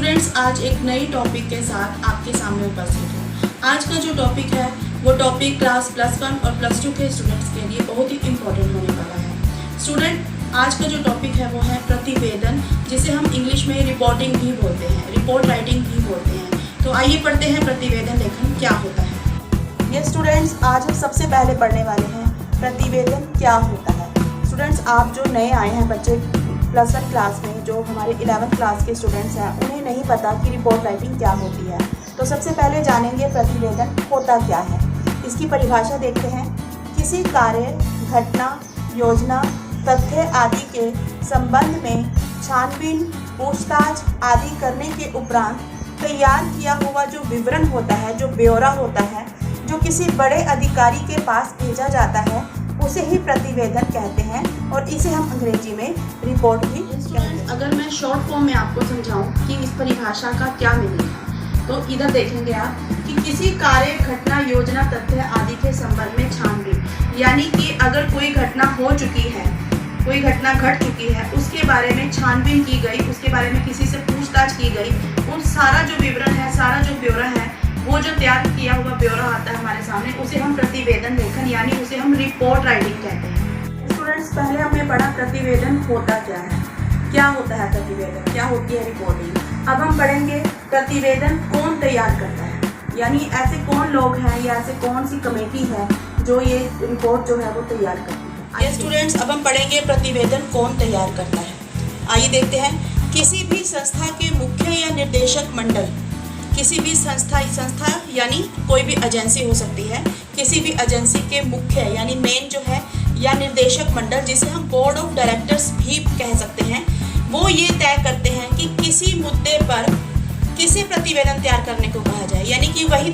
Students, आज एक नई टॉपिक के साथ आपके सामने उपस्थित हूँ। आज का जो टॉपिक है वो टॉपिक क्लास +1 और +2 के स्टूडेंट्स के लिए बहुत ही इम्पोर्टेंट होने वाला है। स्टूडेंट, आज का जो टॉपिक है वो है प्रतिवेदन, जिसे हम इंग्लिश में रिपोर्टिंग भी बोलते हैं, रिपोर्ट राइटिंग भी बोलते हैं। तो आइए पढ़ते हैं प्रतिवेदन लेखन क्या होता है। ये स्टूडेंट्स, आज हम सबसे पहले पढ़ने वाले हैं प्रतिवेदन क्या होता है। स्टूडेंट्स, आप जो नए आए हैं बच्चे +1 क्लास में, जो हमारे 11th क्लास के स्टूडेंट्स हैं, उन्हें नहीं पता कि रिपोर्ट राइटिंग क्या होती है। तो सबसे पहले जानेंगे प्रतिवेदन होता क्या है। इसकी परिभाषा देखते हैं। किसी कार्य, घटना, योजना, तथ्य आदि के संबंध में छानबीन, पूछताछ आदि करने के उपरांत तैयार किया हुआ जो विवरण होता है, जो ब्यौरा होता है, जो किसी बड़े अधिकारी के पास भेजा जाता है, उसे ही प्रतिवेदन कहते हैं और इसे हम अंग्रेजी में रिपोर्ट भी कहते हैं। अगर मैं शॉर्ट फॉर्म में आपको समझाऊं कि इस परिभाषा का क्या मीनिंग है, तो इधर देखेंगे आप कि किसी कार्य, घटना, योजना, तथ्य आदि के संबंध में छानबीन, यानी कि अगर कोई घटना हो चुकी है, कोई घटना घट चुकी है, उसके बारे में छानबीन की गई, उसके बारे में किसी से पूछताछ की गई, उन सारा जो विवरण है, सारा जो ब्यौरा है, वो जो तैयार किया हुआ ब्यौरा आता है हमारे सामने, उसे हम प्रतिवेदन लेखन यानी उसे हम रिपोर्ट राइटिंग कहते हैं। स्टूडेंट्स, पहले हमने पढ़ा प्रतिवेदन होता क्या है, क्या होता है प्रतिवेदन, क्या होती है रिपोर्टिंग। अब हम पढ़ेंगे प्रतिवेदन कौन तैयार करता है, यानी ऐसे कौन लोग हैं या ऐसे कौन सी कमेटी है जो ये रिपोर्ट जो है वो तैयार करती है। ये स्टूडेंट्स, अब हम पढ़ेंगे प्रतिवेदन कौन तैयार करता है। आइए देखते हैं। किसी भी संस्था के मुख्य या निर्देशक मंडल, किसी भी संस्था यानी कोई भी एजेंसी हो सकती है, किसी भी एजेंसी के मुख्य यानी मेन जो है, या निर्देशक मंडल, जिसे हम बोर्ड ऑफ डायरेक्टर्स भी कह सकते हैं, वो ये तय करते हैं कि किसी मुद्दे पर किसे प्रतिवेदन तैयार करने को कहा जाए, यानी कि वही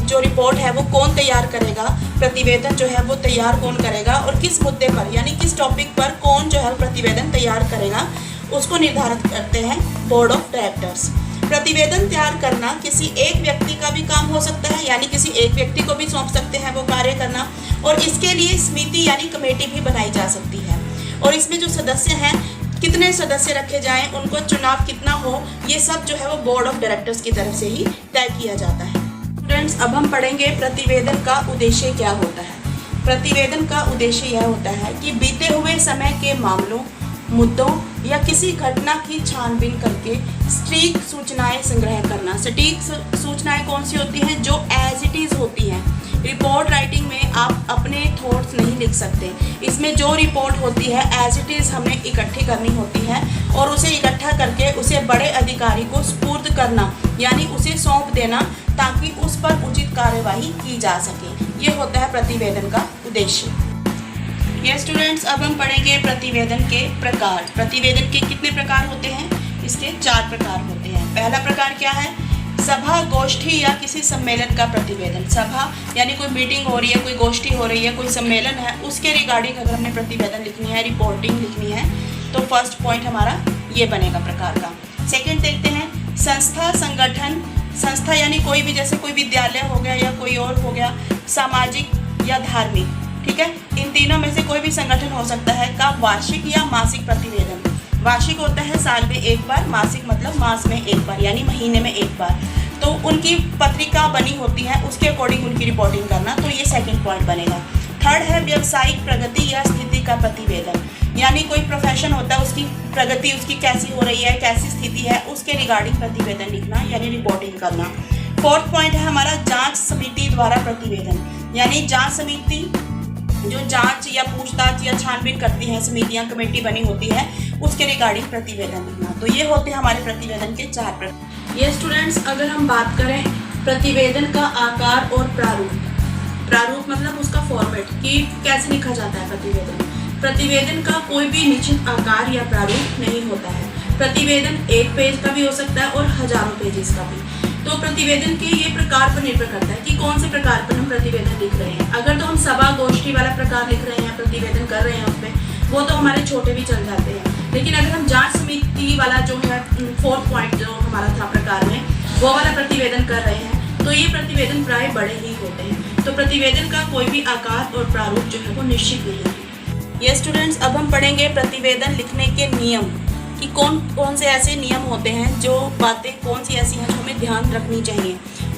जो रिपोर्ट है वो कौन तैयार करेगा, प्रतिवेदन जो है वो तैयार कौन करेगा और किस मुद्दे पर यानी किस टॉपिक पर कौन जो है प्रतिवेदन तैयार करेगा, उसको निर्धारित करते हैं बोर्ड ऑफ डायरेक्टर्स। प्रतिवेदन तैयार करना किसी एक व्यक्ति का भी काम हो सकता है, यानी किसी एक व्यक्ति को भी सौंप सकते हैं वो कार्य करना, और इसके लिए समिति यानी कमेटी भी बनाई जा सकती है। और इसमें जो सदस्य हैं, कितने सदस्य रखे जाएं, उनको चुनाव कितना हो, ये सब जो है वो बोर्ड ऑफ डायरेक्टर्स की तरफ से ही तय किया जाता है। स्टूडेंट्स, अब हम पढ़ेंगे प्रतिवेदन का उद्देश्य क्या होता है। प्रतिवेदन का उद्देश्य यह होता है कि बीते हुए समय के मामलों, मुद्दों या किसी घटना की छानबीन करके सटीक सूचनाएं संग्रह करना। सटीक सूचनाएं कौन सी होती हैं? जो एज इट इज़ होती हैं। रिपोर्ट राइटिंग में आप अपने थॉट्स नहीं लिख सकते, इसमें जो रिपोर्ट होती है एज इट इज़ हमें इकट्ठी करनी होती है और उसे इकट्ठा करके उसे बड़े अधिकारी को सुपुर्द करना, यानी उसे सौंप देना, ताकि उस पर उचित कार्यवाही की जा सके। ये होता है प्रतिवेदन का उद्देश्य। ये स्टूडेंट्स, अब हम पढ़ेंगे प्रतिवेदन के प्रकार। प्रतिवेदन के कितने प्रकार होते हैं? इसके 4 प्रकार होते हैं। पहला प्रकार क्या है? सभा, गोष्ठी या किसी सम्मेलन का प्रतिवेदन। सभा यानी कोई मीटिंग हो रही है, कोई गोष्ठी हो रही है, कोई सम्मेलन है, उसके रिगार्डिंग अगर हमने प्रतिवेदन लिखनी है, रिपोर्टिंग लिखनी है, तो फर्स्ट पॉइंट हमारा ये बनेगा प्रकार का। सेकेंड देखते हैं संस्था, संगठन। संस्था यानी कोई भी, जैसे कोई विद्यालय हो गया या कोई और हो गया, सामाजिक या धार्मिक, ठीक है, इन तीनों में से कोई भी संगठन हो सकता है का वार्षिक या मासिक प्रतिवेदन। वार्षिक होता है साल में एक बार, मासिक मतलब मास में एक बार यानी महीने में एक बार। तो उनकी पत्रिका बनी होती है, उसके अकॉर्डिंग उनकी रिपोर्टिंग करना, तो ये सेकंड पॉइंट बनेगा। थर्ड है व्यावसायिक प्रगति या स्थिति का प्रतिवेदन, यानी कोई प्रोफेशन होता है, उसकी प्रगति उसकी कैसी हो रही है, कैसी स्थिति है, उसके रिगार्डिंग प्रतिवेदन लिखना यानी रिपोर्टिंग करना। फोर्थ पॉइंट है हमारा जाँच समिति द्वारा प्रतिवेदन, यानी जाँच समिति जो जांच या पूछताछ या छानबीन करती है, समितियां, कमेटी बनी होती है, उसके रिगार्डिंग प्रतिवेदन लिखना। तो ये होते हैं हमारे प्रतिवेदन के 4 प्रकार। ये स्टूडेंट्स, अगर हम बात करें प्रतिवेदन का आकार और प्रारूप, प्रारूप मतलब उसका फॉर्मेट कि कैसे लिखा जाता है प्रतिवेदन। प्रतिवेदन का कोई भी निश्चित आकार या प्रारूप नहीं होता है। प्रतिवेदन 1 पेज का भी हो सकता है और हजारों पेजेस का भी। तो प्रतिवेदन के ये प्रकार पर निर्भर करता है कि कौन से प्रकार पर हम प्रतिवेदन लिख रहे हैं। अगर तो हम सभा, गोष्ठी वाला प्रकार लिख रहे हैं, प्रतिवेदन कर रहे हैं उसमें, वो तो हमारे छोटे भी चल जाते हैं। लेकिन अगर हम जांच समिति वाला जो है 4th पॉइंट जो हमारा था प्रकार में, वो वाला प्रतिवेदन कर रहे हैं, तो ये प्रतिवेदन प्राय बड़े ही होते हैं। तो प्रतिवेदन का कोई भी आकार और प्रारूप जो है वो निश्चित नहीं है। ये स्टूडेंट्स, अब हम पढ़ेंगे प्रतिवेदन लिखने के नियम। कि कौन कौन से ऐसे नियम होते हैं, जो बातें कौन सी ऐसी हैं जो हमें ध्यान रखनी चाहिए।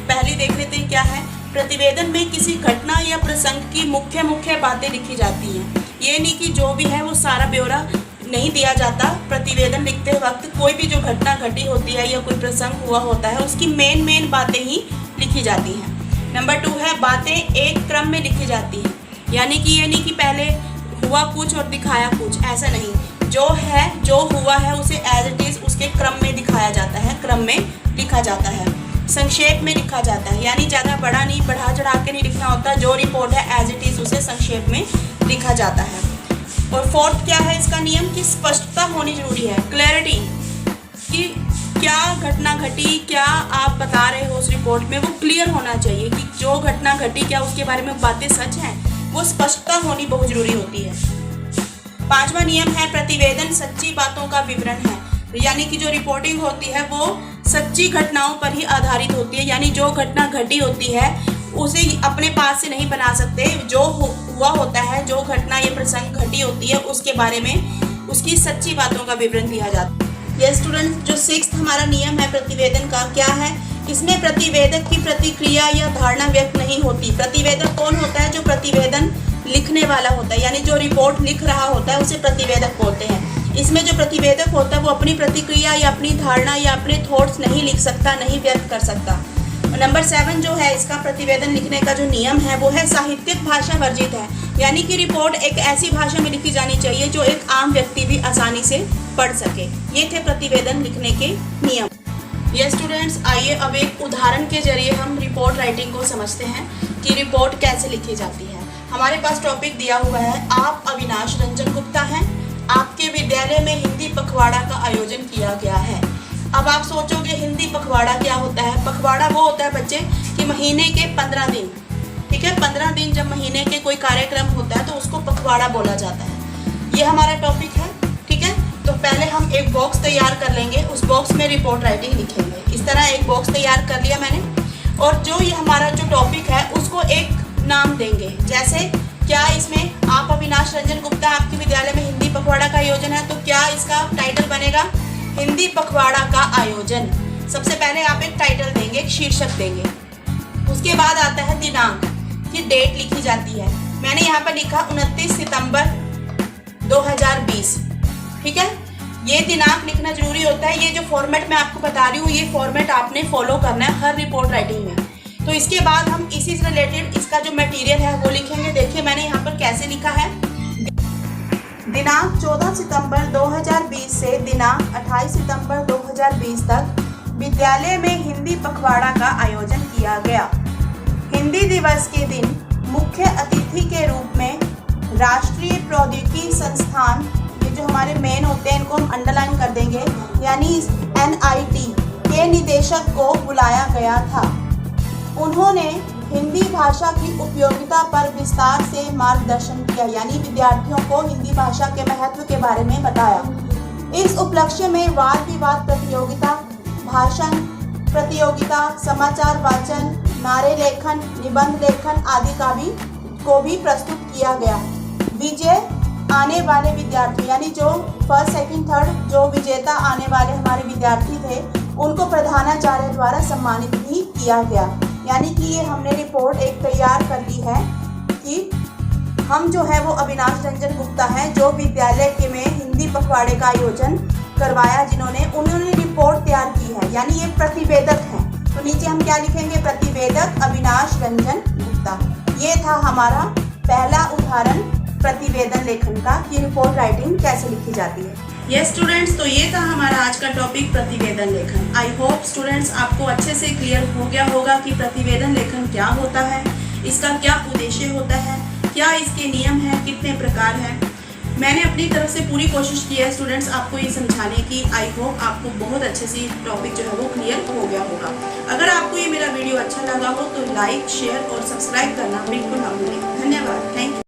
पहले देख लेते हैं क्या है। प्रतिवेदन में किसी घटना या प्रसंग की मुख्य मुख्य बातें लिखी जाती हैं। ये नहीं कि जो भी है वो सारा ब्यौरा नहीं दिया जाता। प्रतिवेदन लिखते वक्त कोई भी जो घटना घटी होती है या कोई प्रसंग हुआ होता है उसकी मेन बातें ही लिखी जाती हैं। नंबर 2 है, बातें एक क्रम में लिखी जाती हैं। यानी कि ये नहीं कि पहले हुआ कुछ और दिखाया कुछ, ऐसा नहीं। जो है, जो हुआ है उसे एज इट इज़ उसके क्रम में दिखाया जाता है, क्रम में लिखा जाता है। संक्षेप में लिखा जाता है, यानी ज़्यादा बड़ा नहीं, बढ़ा चढ़ा के नहीं लिखना होता। जो रिपोर्ट है एज इट इज़ उसे संक्षेप में लिखा जाता है। और 4th क्या है इसका नियम कि स्पष्टता होनी जरूरी है, क्लैरिटी, कि क्या घटना घटी, क्या आप बता रहे हो उस रिपोर्ट में वो क्लियर होना चाहिए कि जो घटना घटी क्या उसके बारे में बातें सच हैं, वो स्पष्टता होनी बहुत जरूरी होती है। 5वां नियम है, प्रतिवेदन सच्ची बातों का विवरण है। यानी कि जो रिपोर्टिंग होती है वो सच्ची घटनाओं पर ही आधारित होती है। यानी जो घटना घटी होती है उसे अपने पास से नहीं बना सकते। जो हुआ होता है, जो घटना या प्रसंग घटी होती है उसके बारे में उसकी सच्ची बातों का विवरण दिया जाता है। ये स्टूडेंट, जो 6th हमारा नियम है प्रतिवेदन का, क्या है, इसमें प्रतिवेदक की प्रतिक्रिया या धारणा व्यक्त नहीं होती। प्रतिवेदक कौन होता है? जो प्रतिवेदन लिखने वाला होता है, यानी जो रिपोर्ट लिख रहा होता है उसे प्रतिवेदक बोलते हैं। इसमें जो प्रतिवेदक होता है वो अपनी प्रतिक्रिया या अपनी धारणा या अपने थॉट्स नहीं लिख सकता, नहीं व्यक्त कर सकता। नंबर 7 जो है इसका प्रतिवेदन लिखने का जो नियम है वो है, साहित्यिक भाषा वर्जित है। यानी कि रिपोर्ट एक ऐसी भाषा में लिखी जानी चाहिए जो एक आम व्यक्ति भी आसानी से पढ़ सके। ये थे प्रतिवेदन लिखने के नियम। ये स्टूडेंट्स, आइए अब एक उदाहरण के जरिए हम रिपोर्ट राइटिंग को समझते हैं कि रिपोर्ट कैसे लिखी जाती है। हमारे पास टॉपिक दिया हुआ है, आप अविनाश रंजन गुप्ता हैं, आपके विद्यालय में हिंदी पखवाड़ा का आयोजन किया गया है। अब आप सोचोगे हिंदी पखवाड़ा क्या होता है? पखवाड़ा वो होता है बच्चे कि महीने के 15 दिन, ठीक है, 15 दिन जब महीने के कोई कार्यक्रम होता है तो उसको पखवाड़ा बोला जाता है। ये हमारा टॉपिक है, ठीक है। तो पहले हम एक बॉक्स तैयार कर लेंगे, उस बॉक्स में रिपोर्ट राइटिंग लिखेंगे। इस तरह एक बॉक्स तैयार कर लिया मैंने, और जो ये हमारा जो टॉपिक है उसको एक नाम देंगे। जैसे क्या इसमें आप अविनाश रंजन गुप्ता, आपके विद्यालय में हिंदी पखवाड़ा का आयोजन है, तो क्या इसका टाइटल बनेगा? हिंदी पखवाड़ा का आयोजन। सबसे पहले आप एक टाइटल देंगे, एक शीर्षक देंगे। उसके बाद आता है दिनांक की डेट लिखी जाती है। मैंने यहाँ पर लिखा 29 सितंबर 2020, ठीक है। ये दिनांक लिखना जरूरी होता है। ये जो फॉर्मेट मैं आपको बता रही हूँ ये फॉर्मेट आपने फॉलो करना है हर रिपोर्ट राइटिंग में। तो इसके बाद हम इसी से रिलेटेड इसका जो मटेरियल है वो लिखेंगे। देखिए मैंने यहाँ पर कैसे लिखा है, दिनांक 14 सितंबर 2020 से दिनांक 28 सितंबर 2020 तक विद्यालय में हिंदी पखवाड़ा का आयोजन किया गया। हिंदी दिवस के दिन मुख्य अतिथि के रूप में राष्ट्रीय प्रौद्योगिकी संस्थान, ये जो हमारे मेन होते हैं इनको हम अंडरलाइन कर देंगे, यानी NIT के निदेशक को बुलाया गया था। उन्होंने हिंदी भाषा की उपयोगिता पर विस्तार से मार्गदर्शन किया, यानी विद्यार्थियों को हिंदी भाषा के महत्व के बारे में बताया। इस उपलक्ष्य में वाद विवाद प्रतियोगिता, भाषण प्रतियोगिता, समाचार वाचन, नारे लेखन, निबंध लेखन आदि को भी प्रस्तुत किया गया। विजय आने वाले विद्यार्थी, यानी जो फर्स्ट सेकंड थर्ड जो विजेता आने वाले हमारे विद्यार्थी थे उनको प्रधानाचार्य द्वारा सम्मानित भी किया गया। यानी कि ये हमने रिपोर्ट एक तैयार कर ली है कि हम जो है वो अविनाश रंजन गुप्ता हैं जो विद्यालय के में हिंदी पखवाड़े का आयोजन करवाया, उन्होंने रिपोर्ट तैयार की है, यानी ये प्रतिवेदक हैं। तो नीचे हम क्या लिखेंगे? प्रतिवेदक अविनाश रंजन गुप्ता। ये था हमारा पहला उदाहरण प्रतिवेदन लेखन का कि रिपोर्ट राइटिंग कैसे लिखी जाती है। यस स्टूडेंट्स, तो ये था हमारा आज का टॉपिक प्रतिवेदन लेखन। आई होप स्टूडेंट्स आपको अच्छे से क्लियर हो गया होगा कि प्रतिवेदन लेखन क्या होता है, इसका क्या उद्देश्य होता है, क्या इसके नियम हैं, कितने प्रकार हैं। मैंने अपनी तरफ से पूरी कोशिश की है स्टूडेंट्स आपको ये समझाने की। आई होप आपको बहुत अच्छे से टॉपिक जो है वो क्लियर हो गया होगा। अगर आपको ये मेरा वीडियो अच्छा लगा हो तो लाइक, शेयर और सब्सक्राइब करना बिल्कुल ना भूलें। धन्यवाद, थैंक यू।